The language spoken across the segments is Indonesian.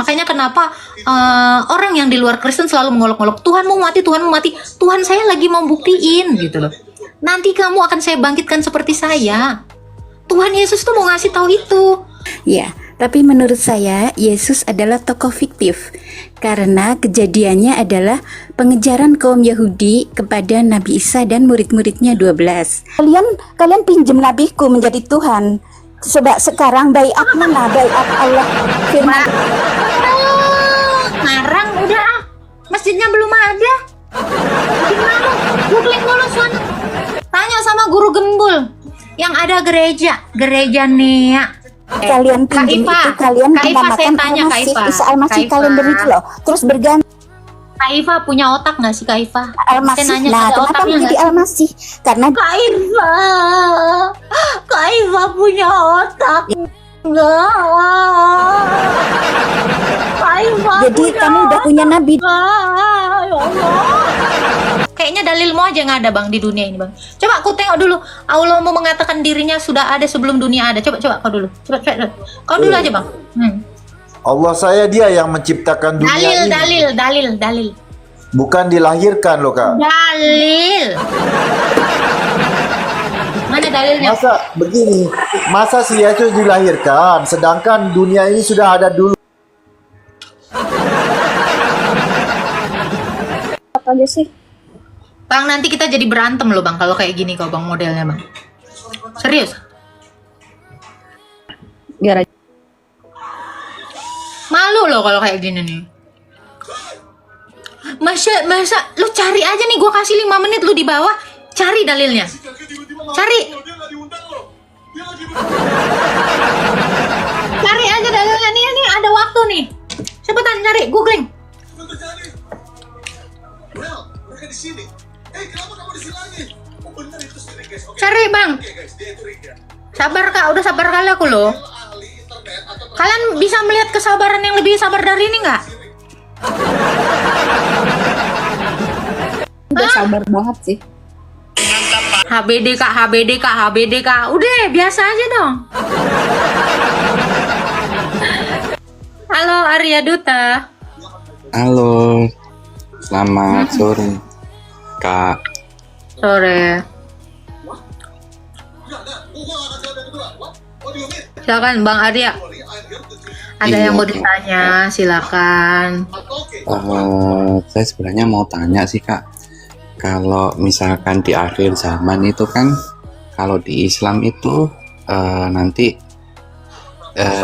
Makanya kenapa orang yang di luar Kristen selalu mengolok-olok, Tuhan mau mati, Tuhan mau mati. Tuhan, saya lagi mau buktiin gitu loh. Nanti kamu akan saya bangkitkan seperti saya. Tuhan Yesus tuh mau ngasih tahu itu. Ya, tapi menurut saya Yesus adalah tokoh fiktif karena kejadiannya adalah pengejaran kaum Yahudi kepada Nabi Isa dan murid-muridnya 12. Kalian pinjam nabiku menjadi Tuhan. Sebab sekarang baiat mana? Baiat Allah firman. Ngarang udah ah. Masjidnya belum ada. Gimana? Googling dulu sana. Tanya sama guru gembul. Yang ada gereja Nea. Kalian pinjam itu, kalian dinamakan Al-Masih, Isa Al-Masih, kalian beri itu loh. Terus berganti Kak Iva punya otak nggak sih Kak Iva? Al-Masih. Nah, kenapa menjadi Al-Masih? Karena Kak Iva punya otak. Enggak. Kak Iva jadi punya kamu udah punya nabi. otak. Ya Allah. Kayaknya dalilmu aja nggak ada bang di dunia ini bang. Coba aku tengok dulu. Allah mau mengatakan dirinya sudah ada sebelum dunia ada. Coba kau dulu. Coba. Kau dulu aja bang. Allah saya dia yang menciptakan dunia ini. Dalil. Bukan dilahirkan loh kak. Dalil. Mana dalilnya? Masa begini, masa si Yesus dilahirkan, sedangkan dunia ini sudah ada dulu. Apa aja sih? Bang, nanti kita jadi berantem loh bang kalau kayak gini kok bang modelnya bang. Serius? Biar aja. Malu loh kalau kayak gini nih. Masa lu cari aja nih, gua kasih 5 menit lu di bawah, cari dalilnya. Cari aja dalilnya nih ada waktu nih. Cepetan cari, googling. Cari bang. Sabar kak, udah sabar kali aku loh. Kalian bisa melihat kesabaran yang lebih sabar dari ini nggak? Udah sabar banget sih. HBD kak. Udah biasa aja dong. Halo Arya Duta. Halo, selamat sore, Kak. Sore. Silakan Bang Arya. Ada yang mau ditanya, silakan. Saya sebenarnya mau tanya sih Kak, kalau misalkan di akhir zaman itu kan, kalau di Islam itu nanti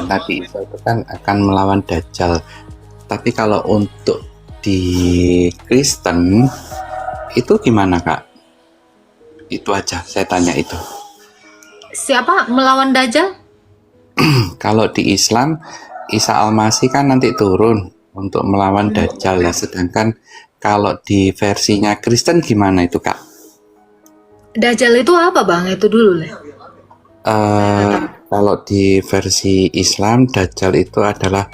Nabi Isa itu kan akan melawan Dajjal. Tapi kalau untuk di Kristen itu gimana Kak? Itu aja saya tanya itu. Siapa melawan Dajjal? Kalau di Islam Isa Al-Masih kan nanti turun untuk melawan Dajjal ya. Sedangkan kalau di versinya Kristen gimana itu Kak? Dajjal itu apa bang? Itu dulu lah. Kalau di versi Islam Dajjal itu adalah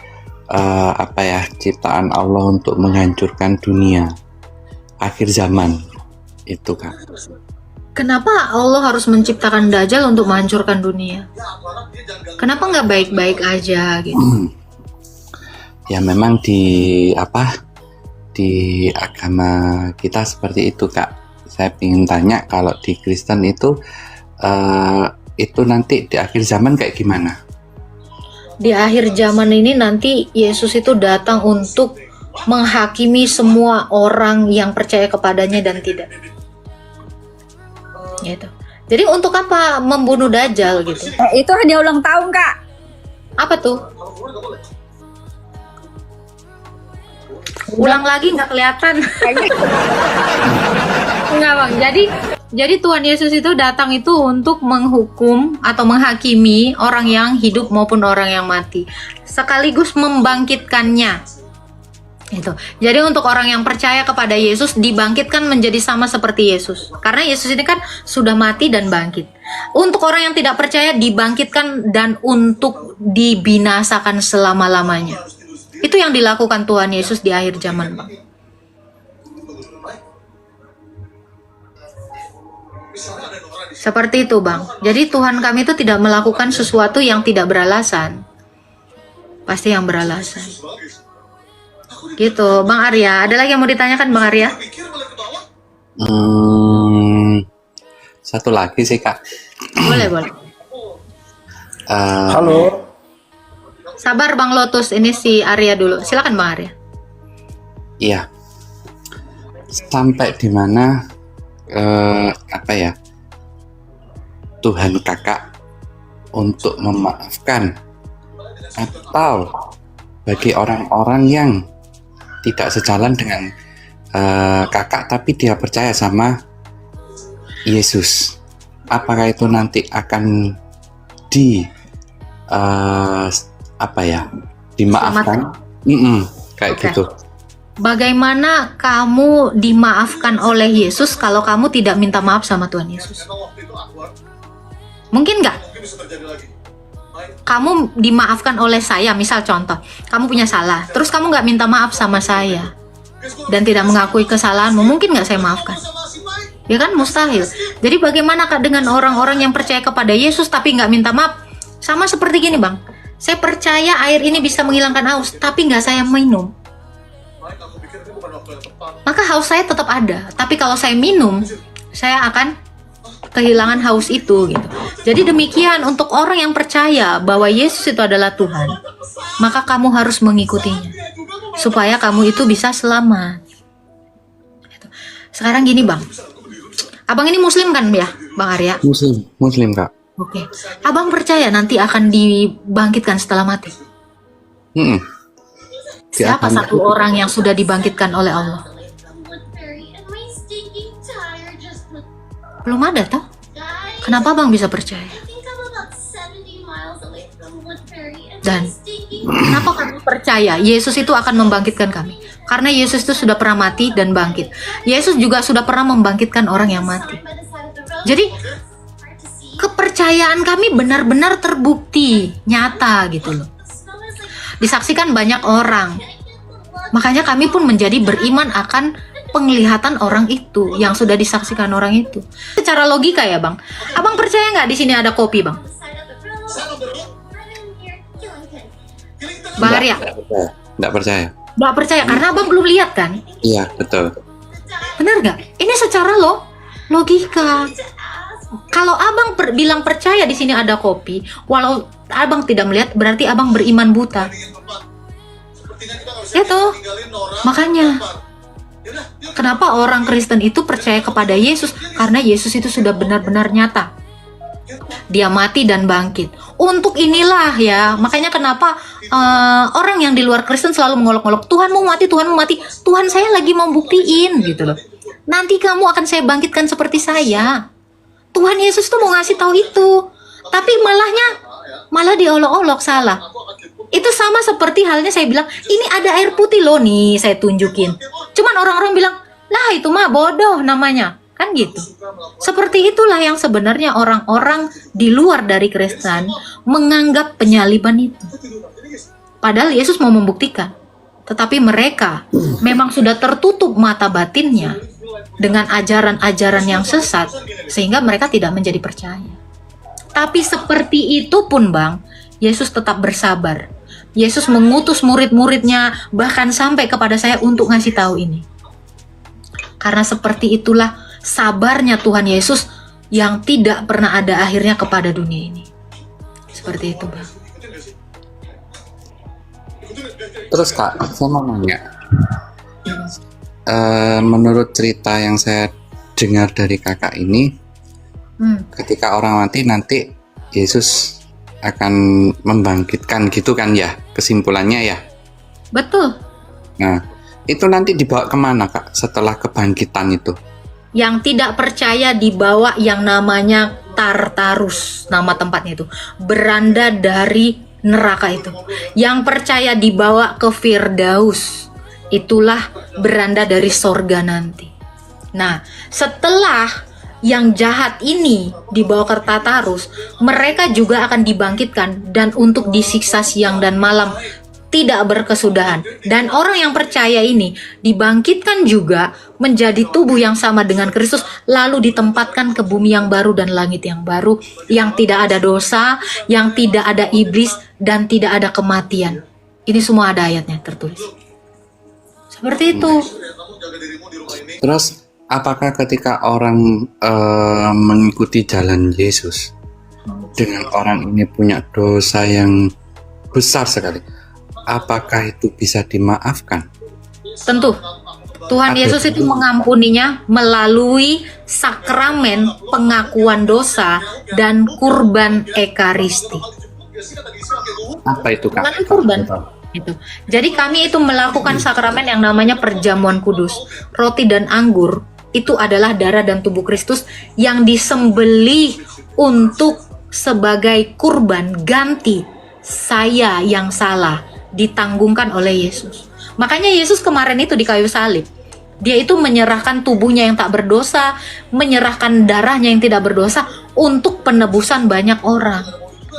ciptaan Allah untuk menghancurkan dunia akhir zaman itu Kak. Kenapa Allah harus menciptakan Dajjal untuk menghancurkan dunia? Kenapa nggak baik-baik aja gitu? Ya memang di agama kita seperti itu Kak. Saya ingin tanya kalau di Kristen itu nanti di akhir zaman kayak gimana? Di akhir zaman ini nanti Yesus itu datang untuk menghakimi semua orang yang percaya kepadanya dan tidak. Gitu. Jadi untuk apa membunuh Dajjal gitu? Itu hadiah ulang tahun Kak. Apa tuh? Ulang lagi nggak kelihatan. Enggak bang. Jadi Tuhan Yesus itu datang itu untuk menghukum atau menghakimi orang yang hidup maupun orang yang mati, sekaligus membangkitkannya. Itu. Jadi untuk orang yang percaya kepada Yesus dibangkitkan menjadi sama seperti Yesus. Karena Yesus ini kan sudah mati dan bangkit. Untuk orang yang tidak percaya dibangkitkan dan untuk dibinasakan selama-lamanya. Itu yang dilakukan Tuhan Yesus di akhir zaman, Bang. Seperti itu, Bang. Jadi Tuhan kami itu tidak melakukan sesuatu yang tidak beralasan. pasti yang beralasan. Gitu, Bang Arya. Ada lagi yang mau ditanyakan, Bang Arya? Satu lagi sih Kak. Boleh, boleh. Halo. Sabar Bang Lotus, ini si Arya dulu. Silakan Bang Arya. Iya. Sampai di mana apa ya? Tuhan Kakak untuk memaafkan, atau bagi orang-orang yang tidak sejalan dengan Kakak tapi dia percaya sama Yesus, apakah itu nanti akan dimaafkan? Kayak Oke. gitu. Bagaimana kamu dimaafkan oleh Yesus kalau kamu tidak minta maaf sama Tuhan Yesus? Mungkin nggak? Kamu dimaafkan oleh saya, misal contoh, kamu punya salah, terus kamu nggak minta maaf sama saya dan tidak mengakui kesalahanmu, mungkin nggak saya maafkan? Ya kan, mustahil. Jadi bagaimana Kak dengan orang-orang yang percaya kepada Yesus tapi nggak minta maaf? Sama seperti gini Bang, saya percaya air ini bisa menghilangkan haus, tapi nggak saya minum, maka haus saya tetap ada. Tapi kalau saya minum, saya akan kehilangan haus itu gitu. Jadi demikian untuk orang yang percaya bahwa Yesus itu adalah Tuhan, maka kamu harus mengikutinya supaya kamu itu bisa selamat. Gitu. Sekarang gini Bang, Abang ini Muslim kan ya Bang Arya? Muslim Kak. Oke. Abang percaya nanti akan dibangkitkan setelah mati? Siapa satu orang yang sudah dibangkitkan oleh Allah? Belum ada toh? Kenapa Bang bisa percaya? Dan kenapa kamu percaya Yesus itu akan membangkitkan kami? Karena Yesus itu sudah pernah mati dan bangkit. Yesus juga sudah pernah membangkitkan orang yang mati. Jadi kepercayaan kami benar-benar terbukti, nyata gitu loh. Disaksikan banyak orang. Makanya kami pun menjadi beriman akan penglihatan orang itu yang sudah disaksikan orang itu. Secara logika ya Bang, Abang percaya nggak di sini ada kopi Bang? Bang Arya? Nggak percaya. Nggak percaya karena Abang belum lihat kan? Iya betul. Benar nggak? Ini secara logika. Kalau Abang bilang percaya di sini ada kopi, walau Abang tidak melihat, berarti Abang beriman buta. Ya toh? Makanya kenapa orang Kristen itu percaya kepada Yesus? Karena Yesus itu sudah benar-benar nyata. Dia mati dan bangkit. Untuk inilah ya, makanya kenapa orang yang di luar Kristen selalu mengolok-olok, Tuhan mau mati, Tuhan mau mati. Tuhan saya lagi mau buktiin gitu loh. Nanti kamu akan saya bangkitkan seperti saya. Tuhan Yesus tuh mau ngasih tahu itu. Tapi malah diolok-olok, salah. Itu sama seperti halnya saya bilang, ini ada air putih loh nih, saya tunjukin. Cuman orang-orang bilang, lah itu mah bodoh namanya. Kan gitu. Seperti itulah yang sebenarnya orang-orang di luar dari Kristen menganggap penyaliban itu. Padahal Yesus mau membuktikan. Tetapi mereka memang sudah tertutup mata batinnya dengan ajaran-ajaran yang sesat, sehingga mereka tidak menjadi percaya. Tapi seperti itu pun Bang, Yesus tetap bersabar. Yesus mengutus murid-muridnya bahkan sampai kepada saya untuk ngasih tahu ini. Karena seperti itulah sabarnya Tuhan Yesus yang tidak pernah ada akhirnya kepada dunia ini. Seperti itu Bang. Terus Kak, saya mau nanya. Menurut cerita yang saya dengar dari kakak ini, ketika orang mati nanti Yesus akan membangkitkan gitu kan ya, kesimpulannya ya? Betul. Nah, itu nanti dibawa kemana Kak setelah kebangkitan itu? Yang tidak percaya dibawa yang namanya Tartarus, nama tempatnya itu, beranda dari neraka itu. Yang percaya dibawa ke Firdaus, itulah beranda dari sorga nanti. Nah, setelah yang jahat ini dibawa ke Tartarus, mereka juga akan dibangkitkan dan untuk disiksa siang dan malam tidak berkesudahan. Dan orang yang percaya ini dibangkitkan juga menjadi tubuh yang sama dengan Kristus, lalu ditempatkan ke bumi yang baru dan langit yang baru, yang tidak ada dosa, yang tidak ada iblis, dan tidak ada kematian. Ini semua ada ayatnya tertulis. Seperti itu. Terus apakah ketika orang mengikuti jalan Yesus dengan orang ini punya dosa yang besar sekali, apakah itu bisa dimaafkan? Tentu. Tuhan Yesus itu mengampuninya melalui sakramen pengakuan dosa dan kurban ekaristi. Apa itu, Kak? Melalui kurban. Itu. Jadi kami itu melakukan sakramen yang namanya perjamuan kudus. Roti dan anggur itu adalah darah dan tubuh Kristus yang disembelih untuk sebagai kurban ganti saya yang salah, ditanggungkan oleh Yesus. Makanya Yesus kemarin itu di kayu salib, dia itu menyerahkan tubuhnya yang tak berdosa, menyerahkan darahnya yang tidak berdosa untuk penebusan banyak orang.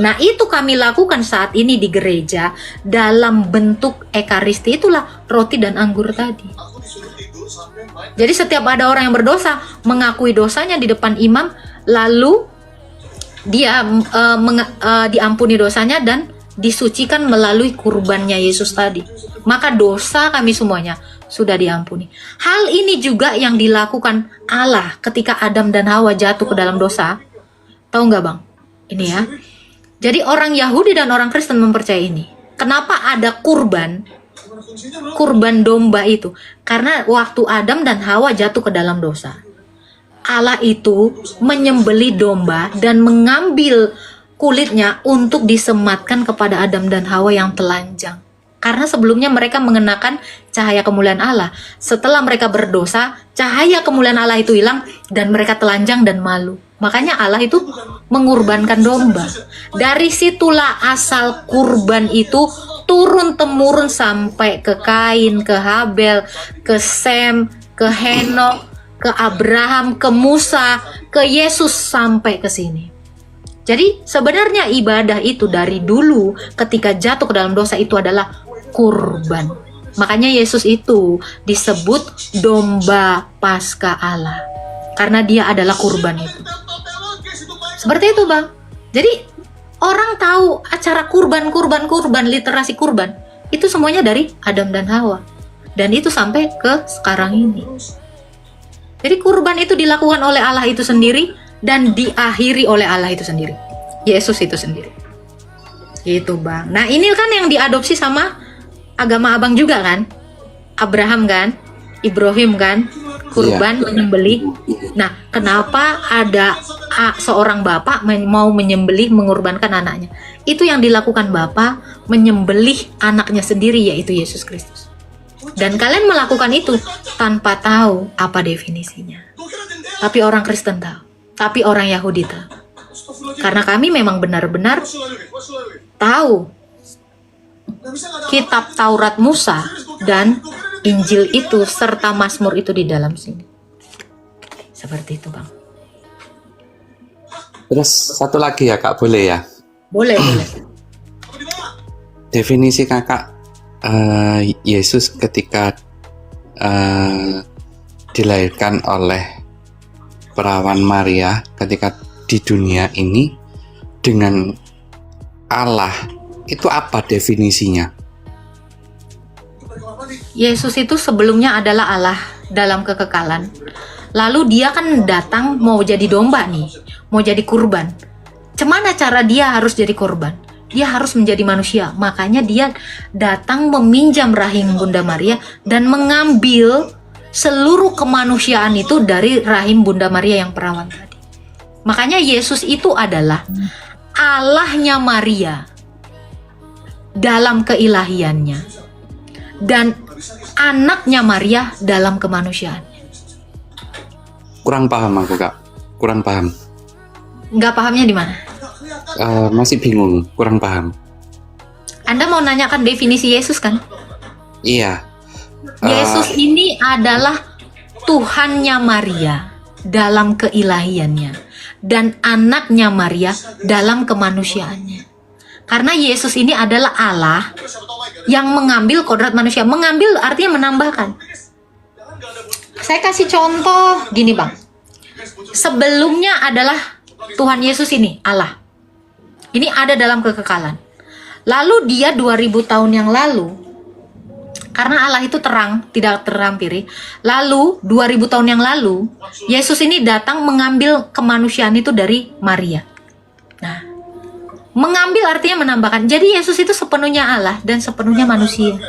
Nah, itu kami lakukan saat ini di gereja dalam bentuk ekaristi, itulah roti dan anggur tadi. Jadi setiap ada orang yang berdosa, mengakui dosanya di depan imam, lalu dia diampuni dosanya dan disucikan melalui kurbannya Yesus tadi. Maka dosa kami semuanya sudah diampuni. Hal ini juga yang dilakukan Allah ketika Adam dan Hawa jatuh ke dalam dosa. Tahu nggak, Bang? Ini ya. Jadi orang Yahudi dan orang Kristen mempercayai ini. Kenapa ada kurban domba itu? Karena waktu Adam dan Hawa jatuh ke dalam dosa, Allah itu menyembelih domba dan mengambil kulitnya untuk disematkan kepada Adam dan Hawa yang telanjang. Karena sebelumnya mereka mengenakan cahaya kemuliaan Allah. Setelah mereka berdosa, cahaya kemuliaan Allah itu hilang dan mereka telanjang dan malu. Makanya Allah itu mengorbankan domba. Dari situlah asal kurban itu turun-temurun sampai ke Kain, ke Habel, ke Sem, ke Henok, ke Abraham, ke Musa, ke Yesus sampai ke sini. Jadi sebenarnya ibadah itu dari dulu ketika jatuh ke dalam dosa itu adalah kurban. Makanya Yesus itu disebut domba Paskah Allah. Karena dia adalah kurban itu. Seperti itu, Bang. Jadi orang tahu acara kurban, literasi kurban. Itu semuanya dari Adam dan Hawa. Dan itu sampai ke sekarang ini. Jadi kurban itu dilakukan oleh Allah itu sendiri dan diakhiri oleh Allah itu sendiri. Yesus itu sendiri. Gitu, Bang. Nah, ini kan yang diadopsi sama agama Abang juga kan? Abraham kan? Ibrahim kan? Kurban, menyembelih. Nah, kenapa ada seorang bapak mau menyembelih, mengorbankan anaknya? Itu yang dilakukan bapak, menyembelih anaknya sendiri, yaitu Yesus Kristus. Dan kalian melakukan itu tanpa tahu apa definisinya. Tapi orang Kristen tahu. Tapi orang Yahudi tahu. Karena kami memang benar-benar tahu kitab Taurat Musa dan Injil itu serta Mazmur itu di dalam sini. Seperti itu, Bang. Terus satu lagi ya, Kak, boleh ya? Boleh, boleh. Definisi Kakak Yesus ketika dilahirkan oleh perawan Maria ketika di dunia ini dengan Allah, itu apa definisinya? Yesus itu sebelumnya adalah Allah dalam kekekalan. Lalu dia kan datang mau jadi domba nih, mau jadi kurban. Cemana cara dia harus jadi korban? Dia harus menjadi manusia. Makanya dia datang meminjam rahim Bunda Maria dan mengambil seluruh kemanusiaan itu dari rahim Bunda Maria yang perawan tadi. Makanya Yesus itu adalah Allahnya Maria dalam keilahiannya dan anaknya Maria dalam kemanusiaannya. Kurang paham aku, Kak. Kurang paham. Nggak pahamnya di mana? Masih bingung, kurang paham. Anda mau nanyakan definisi Yesus kan? Iya. Yesus ini adalah Tuhannya Maria dalam keilahiannya dan anaknya Maria dalam kemanusiaannya. Karena Yesus ini adalah Allah yang mengambil kodrat manusia. Mengambil artinya menambahkan. Saya kasih contoh gini, Bang. Sebelumnya adalah Tuhan Yesus ini Allah. Ini ada dalam kekekalan. Lalu dia 2000 tahun yang lalu, karena Allah itu terang, tidak terhampiri. Lalu 2000 tahun yang lalu, Yesus ini datang mengambil kemanusiaan itu dari Maria. Nah, mengambil artinya menambahkan. Jadi Yesus itu sepenuhnya Allah dan sepenuhnya manusia.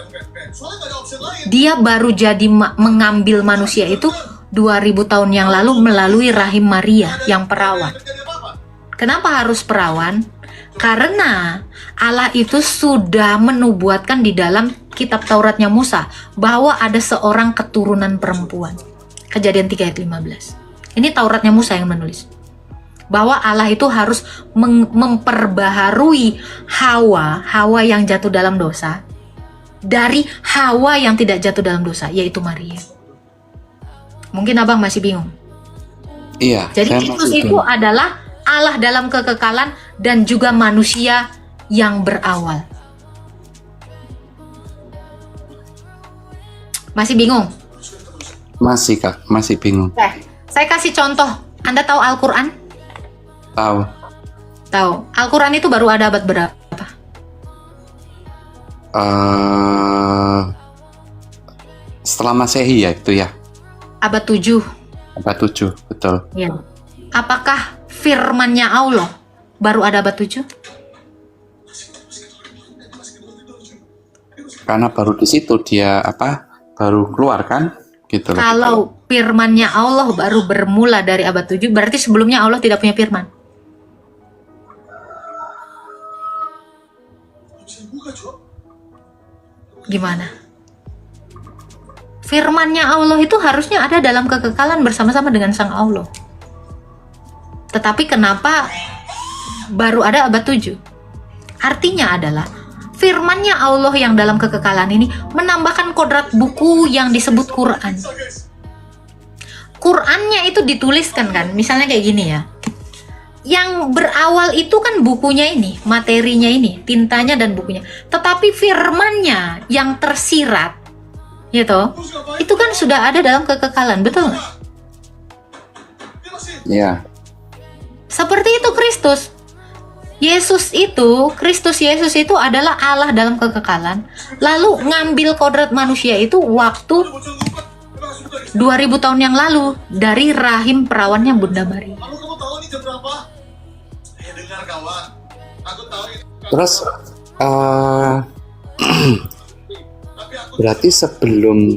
Dia baru jadi mengambil manusia itu 2000 tahun yang lalu melalui rahim Maria yang perawan. Kenapa harus perawan? Karena Allah itu sudah menubuatkan di dalam kitab Tauratnya Musa bahwa ada seorang keturunan perempuan. Kejadian 3 ayat 15. Ini Tauratnya Musa yang menulis. Bahwa Allah itu harus memperbaharui Hawa yang jatuh dalam dosa dari Hawa yang tidak jatuh dalam dosa, yaitu Maria. Mungkin abang masih bingung. Iya. Jadi Kristus itu adalah Allah dalam kekekalan dan juga manusia yang berawal. Masih bingung? Masih Kak, masih bingung. Saya kasih contoh. Anda tahu Al-Quran? Tahu. Tahu. Al-Quran itu baru ada abad berapa? Setelah Masehi ya itu ya. Abad 7. Abad 7, betul. Ya. Apakah firman-Nya Allah baru ada abad 7? Karena baru di situ dia baru keluar kan? Gitu loh. Kalau firman-Nya Allah baru bermula dari abad 7, berarti sebelumnya Allah tidak punya firman. Gimana? Firman-Nya Allah itu harusnya ada dalam kekekalan bersama-sama dengan Sang Allah. Tetapi kenapa baru ada abad 7? Artinya adalah firman-Nya Allah yang dalam kekekalan ini menambahkan kodrat buku yang disebut Quran. Qurannya itu dituliskan kan, misalnya kayak gini ya. Yang berawal itu kan bukunya ini, materinya ini, tintanya dan bukunya. Tetapi firman-Nya yang tersirat, gitu, itu kan sudah ada dalam kekekalan, betul nggak? Iya. Seperti itu Kristus. Kristus Yesus itu adalah Allah dalam kekekalan. Lalu ngambil kodrat manusia itu waktu 2000 tahun yang lalu dari rahim perawannya Bunda Maria. Terus berarti sebelum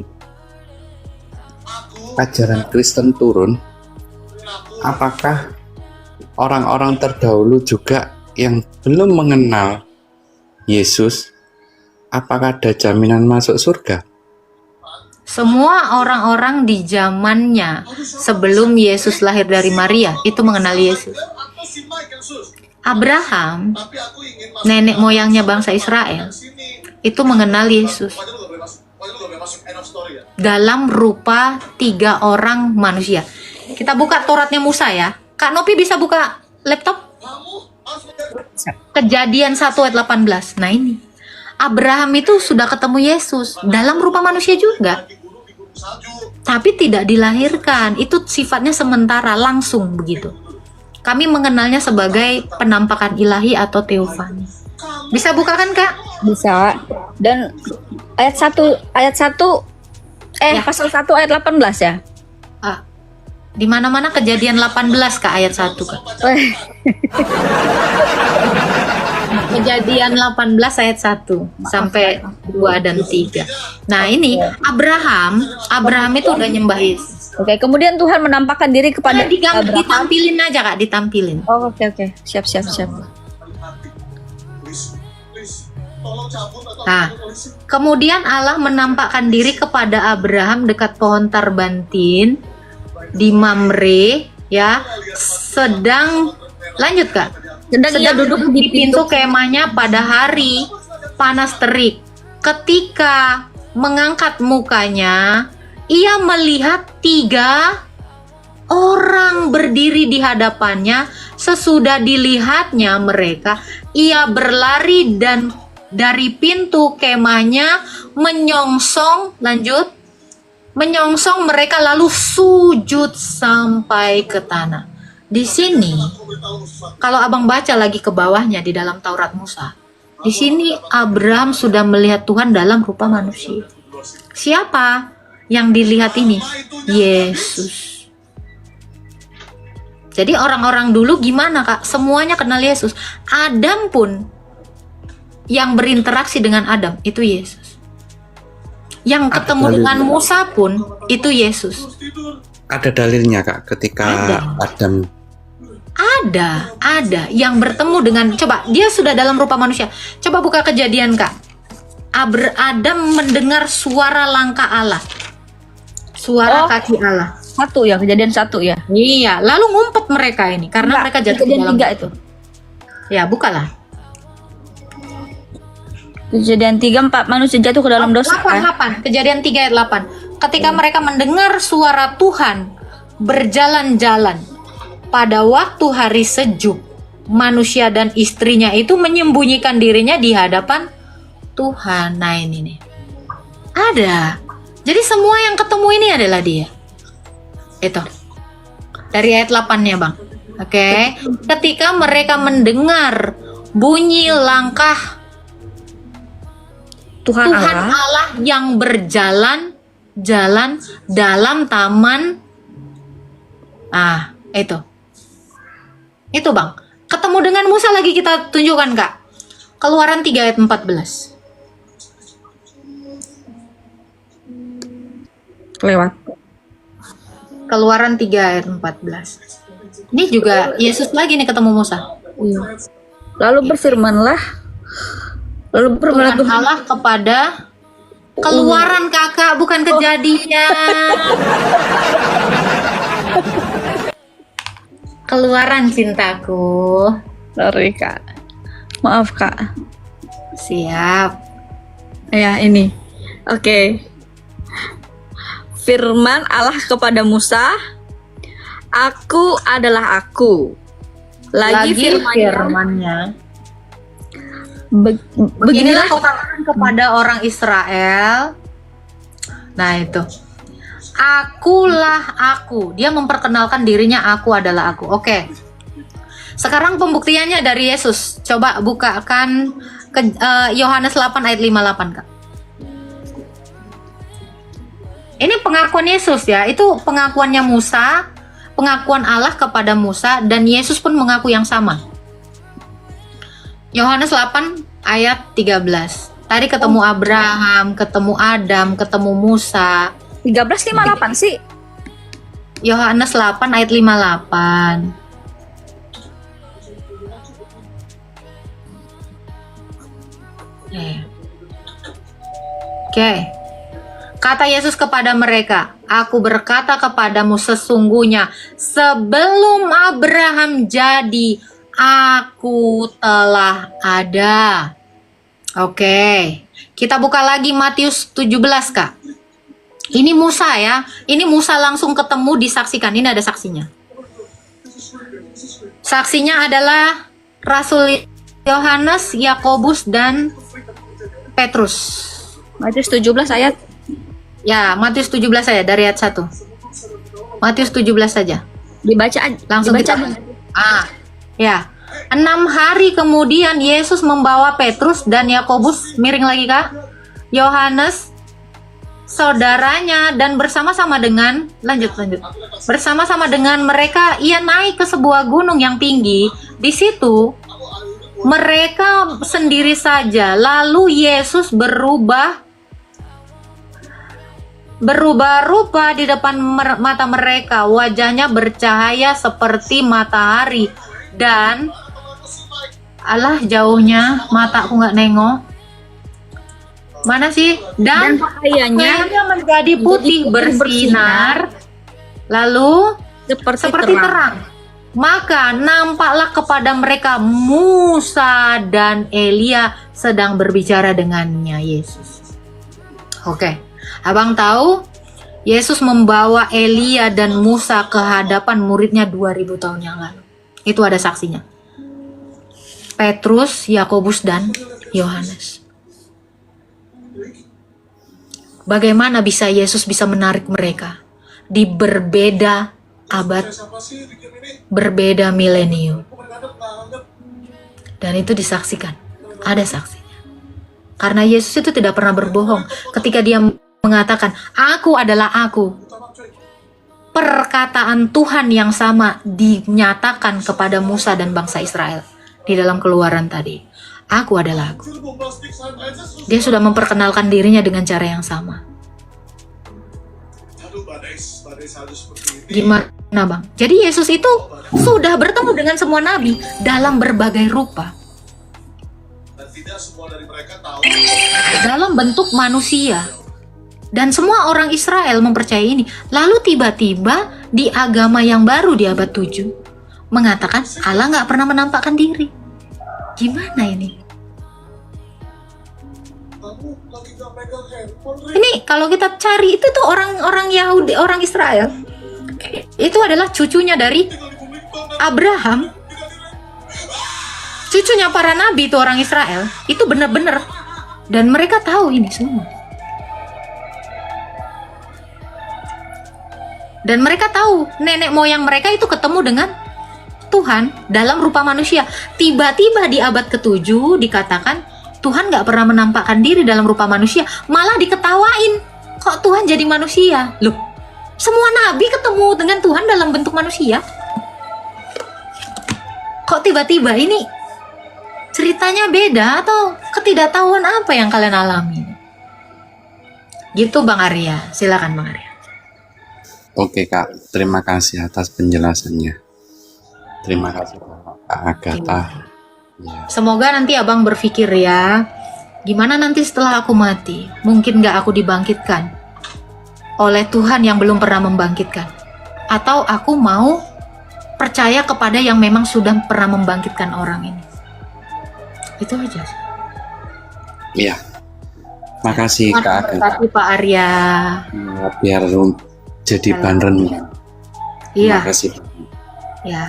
ajaran Kristen turun, apakah orang-orang terdahulu juga yang belum mengenal Yesus, apakah ada jaminan masuk surga? Semua orang-orang di zamannya sebelum Yesus lahir dari Maria itu mengenal Yesus. Abraham, nenek moyangnya bangsa Israel, itu mengenal Yesus dalam rupa 3 orang manusia. Kita buka Tauratnya Musa ya. Kak Nopi bisa buka laptop? Kejadian 1 ayat 18. Nah ini, Abraham itu sudah ketemu Yesus dalam rupa manusia juga, tapi tidak dilahirkan. Itu sifatnya sementara, langsung begitu. Kami mengenalnya sebagai penampakan ilahi atau teofani. Bisa bukakan Kak? Bisa. Dan ayat 1 Ya. pasal 1 ayat 18 ya. Di mana-mana Kejadian 18 Kak, ayat 1 Kak. Kejadian 18 ayat 1 sampai 2 dan 3. Nah ini Abraham itu udah nyembah Yesus. Oke, kemudian Tuhan menampakkan diri kepada Abraham. Ditampilin aja Kak, ditampilin. Oh, oke. Siap. Nah, kemudian Allah menampakkan diri kepada Abraham dekat pohon tarbantin di Mamre, ya. Lanjut Kak. Sedang duduk di pintu kemahnya pada hari panas terik. Ketika mengangkat mukanya, ia melihat 3 orang berdiri di hadapannya. Sesudah dilihatnya mereka, ia berlari dan dari pintu kemahnya menyongsong mereka lalu sujud sampai ke tanah. Di sini, kalau abang baca lagi ke bawahnya di dalam Taurat Musa, Di sini Abraham sudah melihat Tuhan dalam rupa manusia. Siapa yang dilihat ini? Yesus. Jadi orang-orang dulu gimana Kak? Semuanya kenal Yesus. Adam pun yang berinteraksi dengan Adam itu Yesus. Yang ketemu dengan Musa pun itu Yesus. Ada dalilnya Kak ketika Adam Ada yang bertemu dengan, coba dia sudah dalam rupa manusia. Coba buka Kejadian Kak. Adam mendengar suara langkah Allah. Suara kaki Allah. 1 ya, Kejadian 1 ya. Iya, lalu ngumpet mereka ini karena mereka jatuh di Kejadian dalam. 3 itu. Ya, bukalah. Kejadian 3 4 manusia jatuh ke dalam dosa. 8. Kejadian 3 ayat 8. Ketika mereka mendengar suara Tuhan berjalan-jalan pada waktu hari sejuk, manusia dan istrinya itu menyembunyikan dirinya di hadapan Tuhan. Nah ini nih. Ada. Jadi semua yang ketemu ini adalah dia. Itu. Dari ayat 8-nya Bang. Oke. Ketika mereka mendengar bunyi langkah Tuhan Allah. Allah yang berjalan-jalan dalam taman. Itu Bang. Ketemu dengan Musa lagi kita tunjukkan Kak. Keluaran 3 ayat 14. Lewat. Keluaran 3 ayat 14. Ini juga Yesus lagi nih ketemu Musa. Lalu berfirmanlah. Lalu berfirmanlah Tuhan Allah kepada Keluaran Kakak, bukan Kejadian. Keluaran cintaku. Sorry Kak. Maaf Kak. Siap. Ya ini. Oke. Firman Allah kepada Musa, Aku adalah aku. Lagi firman-Nya. Beginilah Beginilah katakan kepada orang Israel. Nah itu. Akulah aku. Dia memperkenalkan dirinya, aku adalah aku. Oke. Sekarang pembuktiannya dari Yesus. Coba bukakan ke Yohanes 8 ayat 58 Kak. Ini pengakuan Yesus ya. Itu pengakuannya Musa, pengakuan Allah kepada Musa, dan Yesus pun mengaku yang sama. Yohanes 8 ayat 13. Tadi ketemu Abraham, ketemu Adam, ketemu Musa. 13:58 sih. Yohanes 8 ayat 58. Oke. Kata Yesus kepada mereka, Aku berkata kepadamu sesungguhnya, sebelum Abraham jadi, Aku telah ada. Oke. Kita buka lagi Matius 17 Kak. Ini Musa ya. Ini Musa langsung ketemu, disaksikan. Ini ada saksinya. Saksinya adalah Rasul Yohanes, Yakobus, dan Petrus. Matius 17 ayat. Ya, Matius 17 ayat dari ayat 1. Matius 17 saja. Dibaca Langsung dibaca. Ya. 6 hari kemudian Yesus membawa Petrus dan Yakobus, miring lagi Kak, Yohanes, saudaranya, dan bersama-sama dengan bersama-sama dengan mereka ia naik ke sebuah gunung yang tinggi. Di situ mereka sendiri saja. Lalu Yesus berubah rupa di depan mata mereka. Wajahnya bercahaya seperti matahari, dan Allah jauhnya, mataku nggak nengok. Mana sih? Dan pakaiannya menjadi putih bersinar, lalu seperti terang. Maka nampaklah kepada mereka Musa dan Elia sedang berbicara dengannya Yesus. Oke, abang tahu Yesus membawa Elia dan Musa ke hadapan muridnya 2000 tahun yang lalu. Itu ada saksinya. Petrus, Yakobus, dan Yohanes. Bagaimana bisa Yesus bisa menarik mereka di berbeda abad, berbeda milenium, dan itu disaksikan. ada saksinya. Karena Yesus itu tidak pernah berbohong ketika dia mengatakan, aku adalah aku. Perkataan Tuhan yang sama dinyatakan kepada Musa dan bangsa Israel di dalam Keluaran tadi. Aku adalah aku. Dia sudah memperkenalkan dirinya dengan cara yang sama. Gimana bang? Jadi Yesus itu sudah bertemu dengan semua nabi dalam berbagai rupa. Dalam bentuk manusia. Dan semua orang Israel mempercayai ini. Lalu tiba-tiba di agama yang baru di abad 7 mengatakan Allah nggak pernah menampakkan diri. Gimana ini? Ini kalau kita cari itu tuh orang-orang Yahudi, orang Israel. Itu adalah cucunya dari Abraham. Cucunya para nabi itu orang Israel. Itu benar-benar. Dan mereka tahu ini semua. Dan mereka tahu nenek moyang mereka itu ketemu dengan Tuhan dalam rupa manusia. Tiba-tiba di abad ke-7 dikatakan Tuhan gak pernah menampakkan diri dalam rupa manusia. Malah diketawain. Kok Tuhan jadi manusia? Loh, semua nabi ketemu dengan Tuhan dalam bentuk manusia. Kok tiba-tiba ini ceritanya beda atau ketidaktahuan apa yang kalian alami? Gitu Bang Arya. Silakan Bang Arya. Oke Kak, terima kasih atas penjelasannya. Terima kasih Kak Agatha. Ya. Semoga nanti abang berpikir ya, gimana nanti setelah aku mati? Mungkin gak aku dibangkitkan oleh Tuhan yang belum pernah membangkitkan? Atau aku mau percaya kepada yang memang sudah pernah membangkitkan orang ini? Itu aja. Iya. Makasih Kak Agatha. Terima kasih Pak Arya. Ya, biar jadi bahan renung. Iya. Makasih. Ya.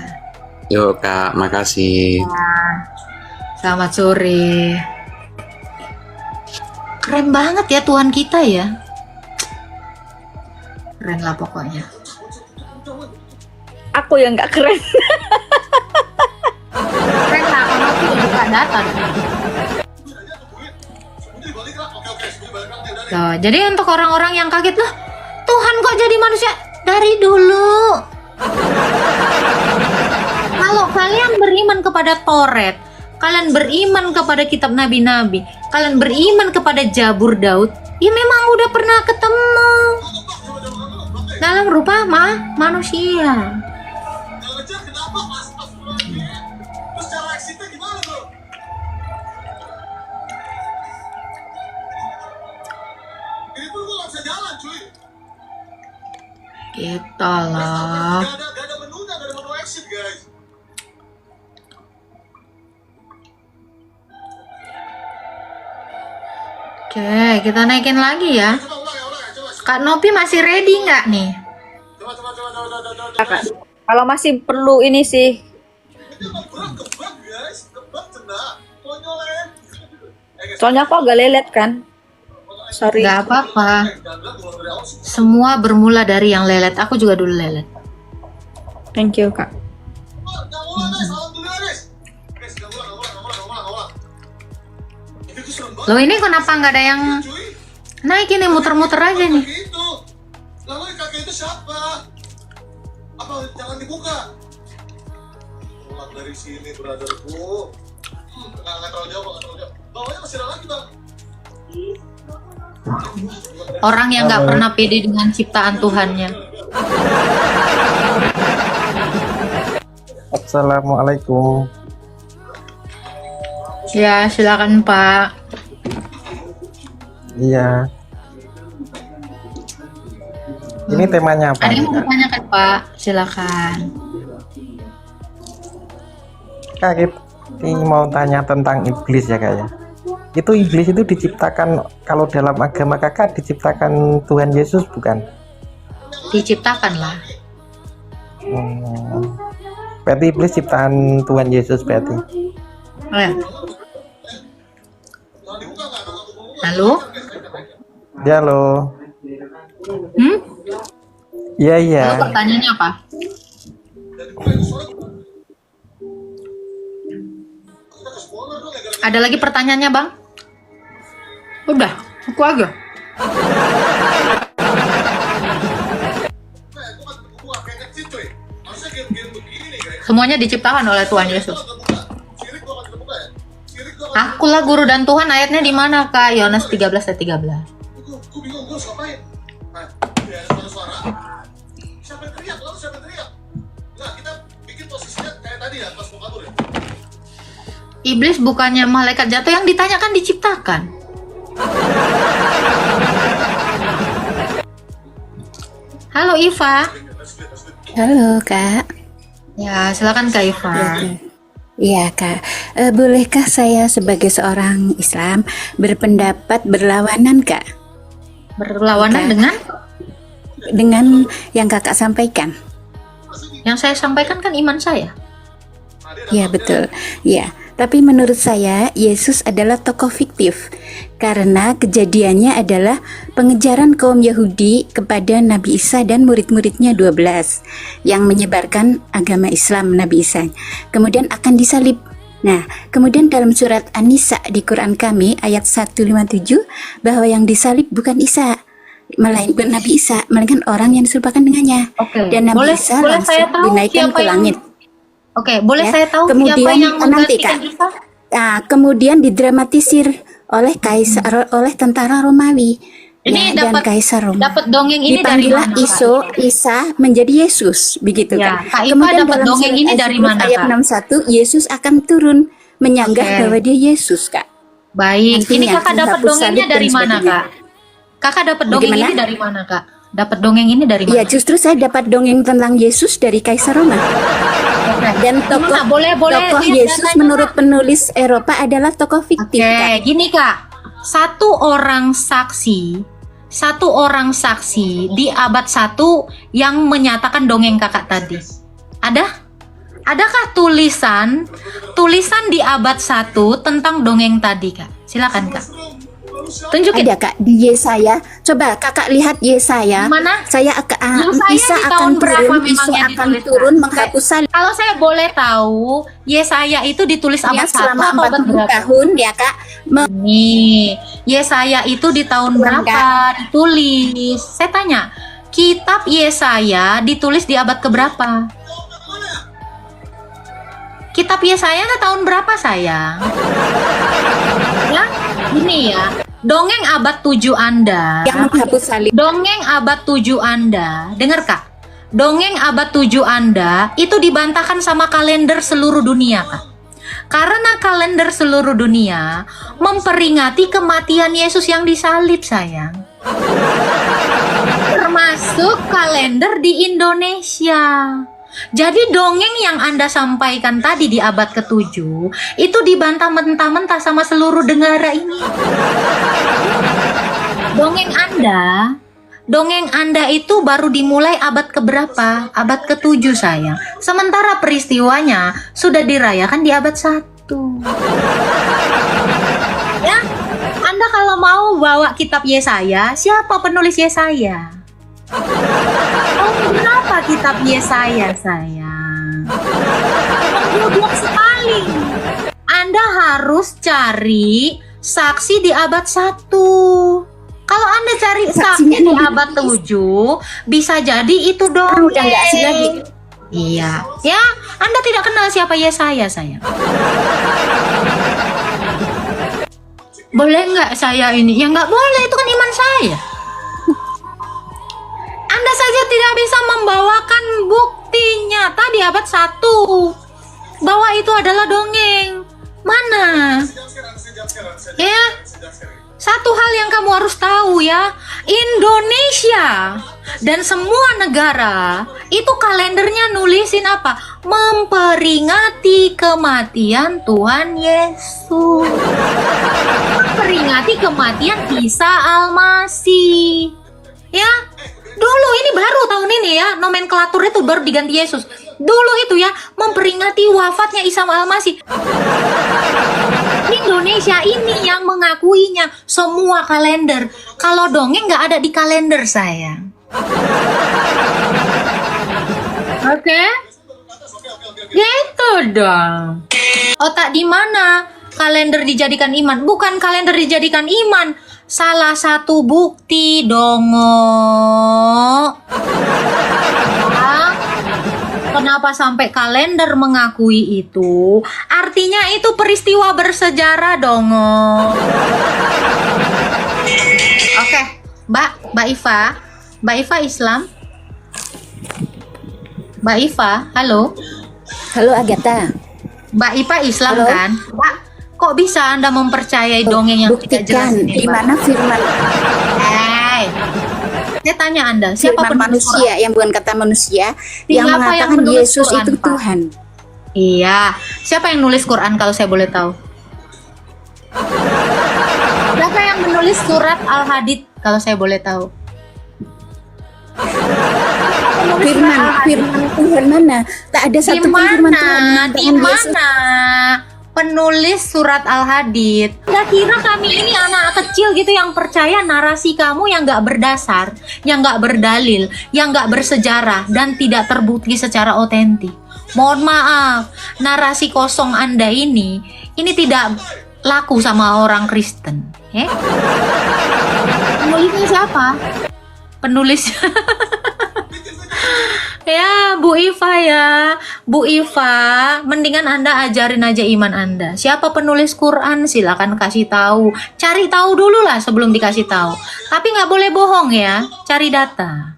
Yuk Kak, makasih. Selamat sore. Keren banget ya Tuhan kita ya. Keren lah pokoknya. Aku yang nggak keren. Keren lah kalau aku buka data. Tuh, jadi untuk orang-orang yang kaget lah, Tuhan kok jadi manusia dari dulu. Kalau kalian beriman kepada Taurat, kalian beriman kepada kitab nabi-nabi, kalian beriman kepada Zabur Daud, ya memang udah pernah ketemu dalam rupa manusia. Kita lah. Oke, kita naikin lagi ya. Kak Nopi masih ready nggak nih? Kalau masih perlu ini sih. Soalnya aku agak lelet kan. Sorry. Nggak apa-apa. Semua bermula dari yang lelet. Aku juga dulu lelet. Thank you Kak. Loh ini kenapa nggak ada yang naik ini, muter-muter aja nih. Lalu kakek itu siapa? Apa jangan dibuka? Pulang dari sini brotherku. Nggak terlalu jauh, nggak terlalu jauh. Bawahnya masih ada lagi bang. Orang yang nggak pernah pede dengan ciptaan Tuhannya. Assalamualaikum. Ya silakan Pak. Iya. Ini temanya apa? Ada yang nih, mau Kak? ditanyakan Pak? Silakan. Kak, ini mau tanya tentang iblis ya Kak ya. Itu iblis itu diciptakan, kalau dalam agama Kakak diciptakan Tuhan Yesus bukan? Diciptakan lah. Berarti iblis ciptaan Tuhan Yesus berarti. Ya. Lalu? Ya loh. Iya iya. Lalu pertanyaannya apa? Ada lagi pertanyaannya, Bang? Udah, aku aja. Gua kayak kecil cuy. Harusnya game-game begini nih guys. Semuanya diciptakan oleh Tuhan Yesus. Sirik gua akan terbuka ya. Sirik gua Akulah guru dan Tuhan, ayatnya di mana, Kak? Yohanes 13 ayat 13. Gua bingung gua harus ngapain. Nah, ya ada suara. Siapa yang teriak? Lalu siapa yang teriak? Nah, kita bikin posisinya kayak tadi ya, pas mau kabur ya. Iblis bukannya malaikat jatuh, yang ditanyakan diciptakan. Halo Iva. Halo Kak. Ya, silakan Kak Iva. Iya Kak, bolehkah saya sebagai seorang Islam berpendapat berlawanan Kak Berlawanan Kak. dengan dengan yang Kakak sampaikan? yang saya sampaikan kan iman saya. Ya betul, ya. Tapi menurut saya Yesus adalah tokoh fiktif karena kejadiannya adalah pengejaran kaum Yahudi kepada Nabi Isa dan murid-muridnya 12 yang menyebarkan agama Islam Nabi Isa. Kemudian akan disalib. Nah, kemudian dalam surat An-Nisa di Quran kami ayat 157 bahwa yang disalib bukan Isa, melainkan Nabi Isa, melainkan orang yang diserupakan dengannya. Oke. Dan Nabi Boleh Isa saya langsung tahu dinaikkan siapa ke yang- langit. Oke, boleh Ya, saya tahu kemudian siapa yang nanti, menggantikan Kak. Isa? Nah, kemudian didramatisir oleh oleh tentara Romawi. Ini dan dapat- Kaisar Roma. Dapat dongeng ini dari Dipanggillah mana, Kak? Isa menjadi Yesus, begitu Ya, kan. Kak Iva dapat dalam dongeng surat ini dari Az-Zukhruf mana, ayat Kak? 61 Yesus akan turun menyanggah Oke. bahwa dia Yesus, Kak. Baik, ini Nantinya kakak dapat menghapus dongengnya salib dan dari mana, sebagainya. Kak? Kakak dapat dongeng Bagaimana? ini dari mana, Kak? Dapat dongeng ini dari Iya, mana? justru saya dapat dongeng tentang Yesus dari Kaisar Roma. Dan tokoh Gimana? Boleh tokoh lihat Yesus datanya, menurut penulis Eropa adalah tokoh fiktif, Oke, Kak. gini Kak. Satu orang saksi di abad 1 yang menyatakan dongeng kakak tadi. Adakah tulisan di abad 1 tentang dongeng tadi, Kak? Silakan, Kak. Tunjukin. Ada Kak di Yesaya. Coba Kakak lihat Yesaya. Mana? Saya Yesaya Isa di akan tahun berapa turun, memang Isa yang akan ditulis, turun Kak? menghapus salib Kalau saya boleh tahu, Yesaya itu ditulis ya, abad 1 selama atau abad 40 berapa? tahun ya Kak. Nih, Yesaya itu di tahun berapa ditulis? Saya tanya, kitab Yesaya ditulis di abad keberapa? Kitab Yesaya itu tahun berapa, sayang? Ya, ini ya. Dongeng abad 7 Anda. Yang menghapus salib. Dongeng abad 7 Anda, dengar Kak. Dongeng abad 7 Anda itu dibantahkan sama kalender seluruh dunia, Kak. Karena kalender seluruh dunia memperingati kematian Yesus yang disalib, sayang. Termasuk kalender di Indonesia. Jadi dongeng yang Anda sampaikan tadi di abad ke-7 itu dibantah mentah-mentah sama seluruh negara ini. Dongeng Anda itu baru dimulai abad keberapa? Abad ke-7, sayang. Sementara peristiwanya sudah dirayakan di abad 1. Ya, Anda kalau mau bawa kitab Yesaya, siapa penulis Yesaya? Berapa kitab Yesaya, sayang? Goblok sekali. Anda harus cari saksi di abad 1. Kalau Anda cari saksi di abad 7, bisa jadi itu dong. Udah nggak asli lagi. Iya, ya. Anda tidak kenal siapa Yesaya, sayang. Boleh nggak saya ini? Ya nggak boleh, itu kan iman saya. Anda saja tidak bisa membawakan bukti nyata di abad 1 bahwa itu adalah dongeng. Mana? Ya, satu hal yang kamu harus tahu ya, Indonesia dan semua negara itu kalendernya nulisin apa? Memperingati kematian Tuhan Yesus. Memperingati kematian Isa Al-Masih. Ya, dulu ini baru tahun ini ya, nomenklatur itu baru diganti Yesus. Dulu itu ya, memperingati wafatnya Isa Al-Masih. Indonesia ini yang mengakuinya semua kalender. Kalau dongeng nggak ada di kalender, sayang. Oke? Gitu dong. Otak di mana? kalender dijadikan iman? Bukan kalender dijadikan iman. Salah satu bukti dongo. Nah, kenapa sampai kalender mengakui itu? Artinya itu peristiwa bersejarah dongo. Oke, Mbak Iva Islam. Mbak Iva, halo. Halo Agatha. Mbak Iva Islam Halo. kan? Mbak, kok bisa Anda mempercayai dongeng yang tidak jelas Buktikan ini, di Mbak? mana firman Hey, saya tanya Anda, siapa firman penulis manusia yang bukan kata manusia Siapa yang yang mengatakan menulis Yesus Quran, itu Pak? Tuhan. Quran? Iya, siapa yang nulis Quran kalau saya boleh tahu? Siapa yang menulis surat Al-Hadid kalau saya boleh tahu? Firman Tuhan mana? Tak ada Di satu pun firman Tuhan yang mana? Di mengatakan Yesus. mana? Penulis surat Al-Hadid. Gak kira kami ini anak kecil gitu yang percaya narasi kamu yang gak berdasar, yang gak berdalil, yang gak bersejarah, dan tidak terbukti secara otentik. Mohon maaf, narasi kosong Anda ini tidak laku sama orang Kristen. Penulisnya siapa? Penulis ya Bu Iva ya, Bu Iva, mendingan Anda ajarin aja iman Anda. Siapa penulis Quran? Silakan kasih tahu. Cari tahu dulu lah sebelum dikasih tahu. Tapi nggak boleh bohong ya, cari data.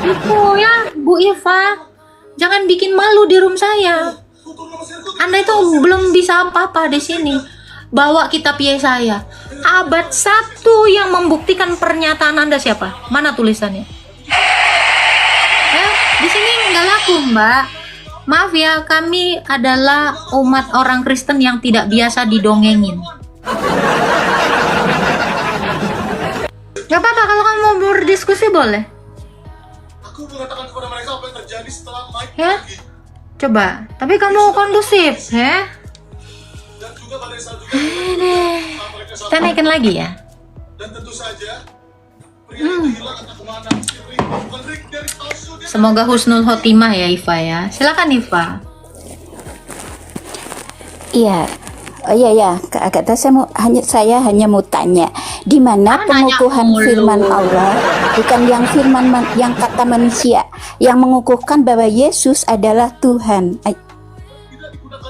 Itu ya Bu Iva, jangan bikin malu di room saya. Anda itu belum bisa apa-apa di sini. Bawa kitab Yesaya. Abad 1 yang membuktikan pernyataan Anda siapa? Mana tulisannya? Di sini nggak laku, Mbak. Maaf ya, kami adalah umat orang Kristen yang tidak biasa didongengin. Gak apa-apa kalau kamu mau berdiskusi boleh. Aku mengatakan kepada mereka apa yang terjadi setelah Mike Ya. pergi. Coba, tapi kamu kondusif, ya? Dan juga pada saat juga mereka Kita naikin lagi ya. dan tentu saja pria itu hilang entah kemana. Si Rick, bukan Rick dari palsu dia. Semoga husnul khotimah ya Iva ya. Silakan Iva. Iya. Oh iya ya, Kak Agatha, saya hanya mau tanya, di mana Nanya pengukuhan mulu. firman Allah, bukan yang yang kata manusia, yang mengukuhkan bahwa Yesus adalah Tuhan.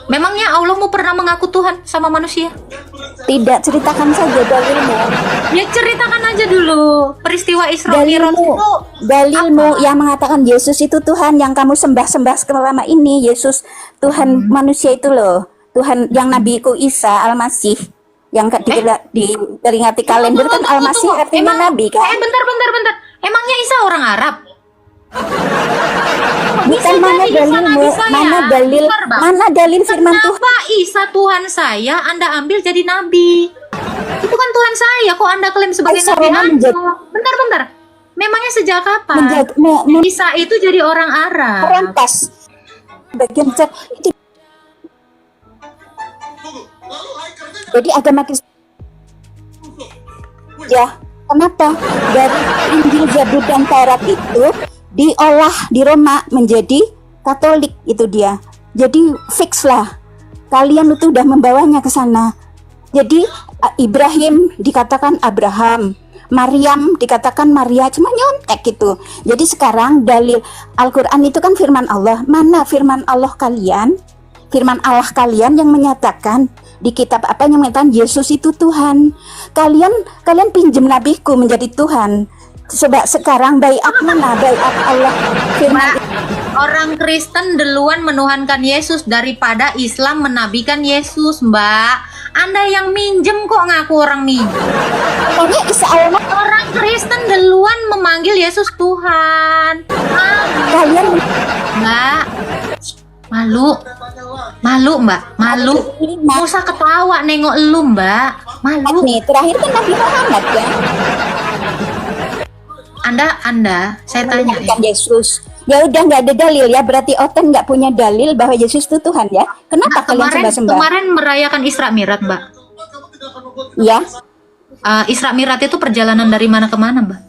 Memangnya Allah mau pernah mengaku Tuhan sama manusia? Tidak, ceritakan saja dalilmu. Ya ceritakan aja dulu peristiwa Isra Mi'raj Dalilmu, itu. dalilmu yang mengatakan Yesus itu Tuhan yang kamu sembah-sembah selama ini. Yesus Tuhan manusia itu loh, Tuhan yang Nabiku Isa Al-Masih yang diperingati kalender kan Al-Masih artinya Nabi kan? Bentar. Emangnya Isa orang Arab? Bukan, mana jadi Isa dalilmu? Nabi saya? Mana dalil? Bentar, Bang. Mana dalil firman Tuhan? Kenapa Isa Tuhan saya Anda ambil jadi Nabi? Itu kan Tuhan saya, kok Anda klaim sebagai Isa Nabi Roman Anda? menjadi- Bentar. Memangnya sejak kapan? Menjaga, Isa itu jadi orang Arab. merampas bagian besar itu. Tunggu, lalu hikernya Jadi agama Kristen ya, kenapa dari Injil, Zabur dan Taurat itu diolah di Roma menjadi Katolik itu dia. Jadi fix lah, kalian itu udah membawanya ke sana. Jadi Ibrahim dikatakan Abraham, Maryam dikatakan Maria, cuma nyontek gitu. Jadi sekarang dalil Al-Quran itu kan firman Allah. Mana firman Allah kalian? Firman Allah kalian yang menyatakan di kitab apa yang mengatakan Yesus itu Tuhan. Kalian pinjem nabiku menjadi Tuhan. Coba sekarang baiat mana? Baiat Allah firman. Orang Kristen duluan menuhankan Yesus daripada Islam menabikan Yesus, Mbak. Anda yang minjem kok ngaku orang minjem. Pokoknya Isa Al-Masih Orang Kristen duluan memanggil Yesus Tuhan. kalian Mbak, malu Mbak, malu. Nggak usah ketawa nengok lu Mbak, malu. nih terakhir kan Nabi Muhammad kan Anda, saya tanya ya. menuhankan Yesus. Ya udah nggak ada dalil ya, berarti Oten nggak punya dalil bahwa Yesus itu Tuhan ya. Kenapa kalian sembah-sembah? Kemarin merayakan Isra Mi'raj, Mbak. kamu tidak akan membuat Ya, Isra Mi'raj itu perjalanan dari mana ke mana, Mbak?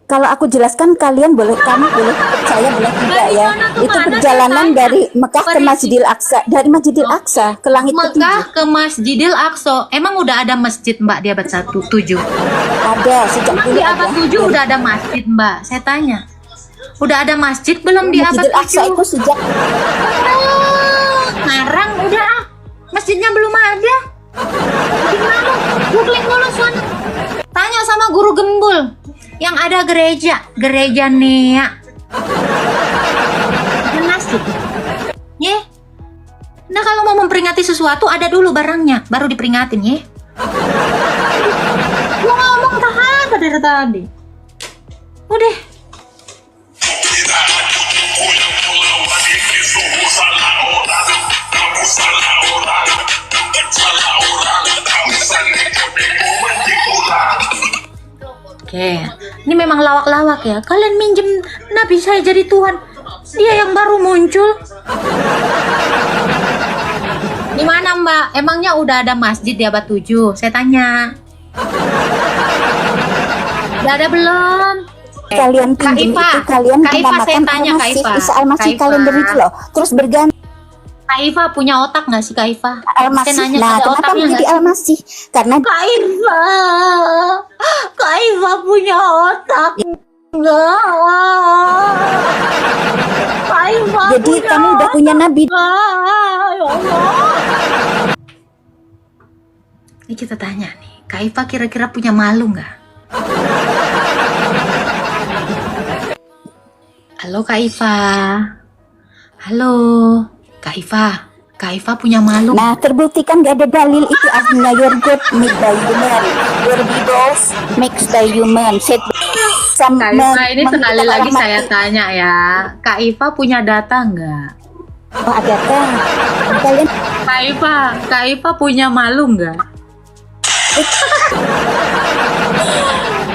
Kalau aku jelaskan kalian boleh, kamu boleh percaya boleh tidak ya. mana tuh, Itu mana perjalanan saya dari Mekah ke Perisi. Masjidil Aqsa, dari Masjidil Aqsa ke langit Mekah ketujuh. ke Masjidil Aqsa. Emang udah ada masjid Mbak di abad 7? Ada sejak Emang dulu di abad ada. 7 udah ada masjid Mbak? Saya tanya. Udah ada masjid belum di abad Masjidil Aqsa 7? itu sejak Ngarang udah ah. Masjidnya belum ada. Gimana? Googling dulu sana. Tanya sama guru gembul. Yang ada gereja Nea. Bukan masjid. Ye. Nah kalau mau memperingati sesuatu ada dulu barangnya, baru diperingatin ye. Gua ngomong tahan dari tadi. Udah. Oke, ini memang lawak-lawak ya. Kalian minjem Nabi saya jadi Tuhan. Dia yang baru muncul. Di mana Mbak? Emangnya udah ada masjid di abad 7? Saya tanya. Udah ada belum? kalian pinjam Kak Iva, itu kalian Kak Iva, dinamakan saya tanya, Kak Al-Masih, Iva. Isa Al-Masih Kak Iva. kalender itu loh. Terus berganti Kak Iva punya otak nggak sih Kak Iva? Al-Masih. Saya nanya, Nah, ada kenapa otaknya menjadi nggak sih? Al-Masih? Karena Kak Iva, Kak Iva punya otak enggak? Kak Iva jadi punya kamu udah punya nabi. otak, ya Allah. Ini kita tanya nih, Kak Iva kira-kira punya malu nggak? Halo Kak Iva. Halo Kak Iva. Kak Iva punya malu nggak? Nah, terbuktikan gak ada dalil itu artinya your God made by human, your idols makes by human. Set Kak Iva, ini sekali lagi saya tanya ya, Kak Iva punya data nggak? Oh, ada kan? Kalian Kak Iva punya malu nggak?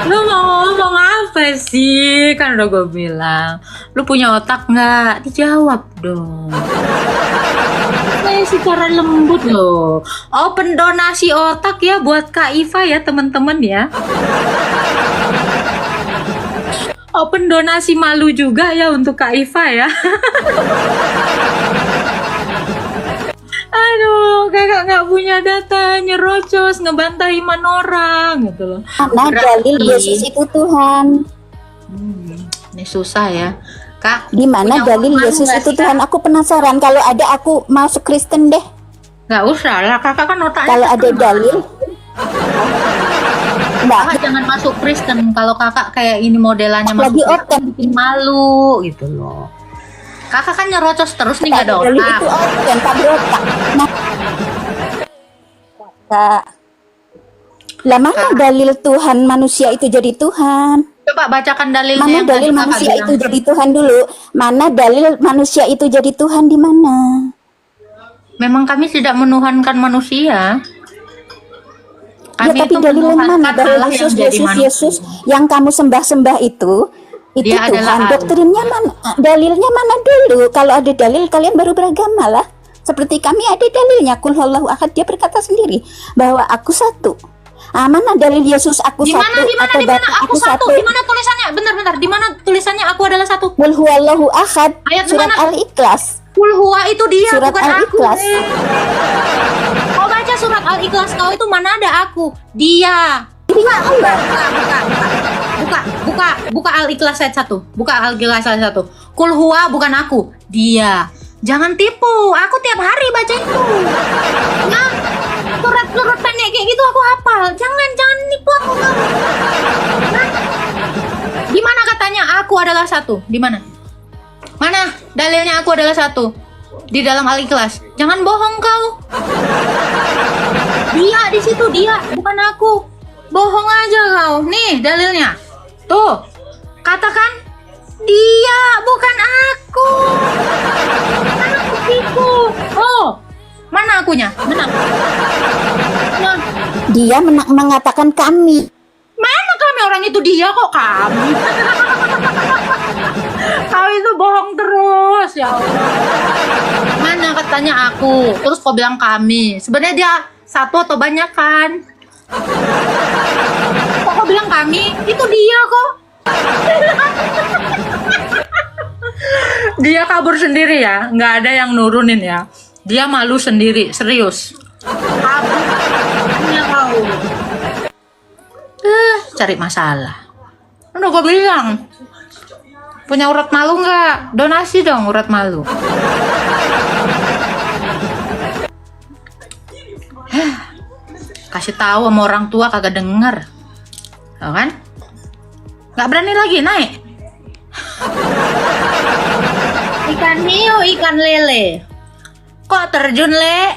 Lu mau ngomong apa sih? Kan udah gue bilang, lu punya otak nggak? Dijawab dong. Saya secara lembut loh. Open donasi otak ya buat Kak Iva ya teman-teman ya. Open donasi malu juga ya untuk Kak Iva ya. Aduh, kakak nggak punya data, nyerocos, ngebantai iman orang gitu loh. mana dalil Yesus itu Tuhan? Ini susah ya, Kak. Di mana punya dalil malu Yesus nggak itu sih, Tuhan? Aku penasaran. Kalau ada aku masuk Kristen deh. Nggak usah lah, kakak kan otaknya. Kalau ada ketemu. dalil, enggak. Kakak jangan masuk Kristen kalau kakak kayak ini modelannya masuk Lagi Kristen open. bikin malu gitu loh. Kakak kan nyerocos terus nih nggak ada Dalil otak. itu open, tak berotak. Nah, Kak. Lah mana dalil Tuhan manusia itu jadi Tuhan? Coba bacakan dalilnya Mana yang dalil tadi kakak manusia bilang. itu jadi Tuhan dulu? Mana dalil manusia itu jadi Tuhan di mana? Memang kami tidak menuhankan manusia. Ya Kami tapi itu dalilnya mana? menuhankan Dalil Allah yang Yesus, jadi Yesus, manusia. Yesus yang kamu sembah-sembah itu Dia adalah Tuhan. Allah. Doktrinnya mana? Dalilnya mana dulu? Kalau ada dalil kalian baru beragama lah. Seperti kami ada dalilnya. Kul huwallahu ahad, dia berkata sendiri bahwa aku satu. Ah, mana dalil Yesus aku Di satu mana atau Bapa aku satu? Di mana tulisannya? Bentar. Di mana tulisannya aku adalah satu? Kul huwallahu ahad, Ayat surat mana? Al-Ikhlas. Kul huwa itu dia, Surat bukan aku. Al-Ikhlas. Kau baca surat Al-Ikhlas kau itu mana ada aku? Dia. Dirinya Allah. Buka Al-Ikhlas ayat 1. Buka Al-Ikhlas ayat 1. Kul huwa bukan aku, dia. Jangan tipu, aku tiap hari baca itu. Nah, surat-surat pendek kayak gitu aku hafal. Jangan nipu aku kamu. Nah, di mana katanya aku adalah satu? Di mana? Mana dalilnya aku adalah satu? Di dalam Al-Ikhlas. Jangan bohong kau. Dia di situ, dia, bukan aku. Bohong aja kau. Nih dalilnya. Tuh. Katakan dia, bukan aku. Mana buktiku? Oh. Mana akunya? Mana? Nah, Dia mengatakan kami. mana kami orang itu dia kok kami? Kau itu bohong terus ya Allah. Mana katanya aku, terus kau bilang kami. Sebenarnya dia satu atau banyak kan? Kok kau bilang kami? Itu dia kok. Dia kabur sendiri ya, nggak ada yang nurunin ya. Dia malu sendiri, serius. Kabur. Dia mau. Cari masalah. Udah gue bilang. Punya urat malu nggak? Donasi dong urat malu. Kasih tahu sama orang tua kagak denger. Tau kan? Nggak berani lagi naik. Ikan hiu, ikan lele. Kok terjun, Le?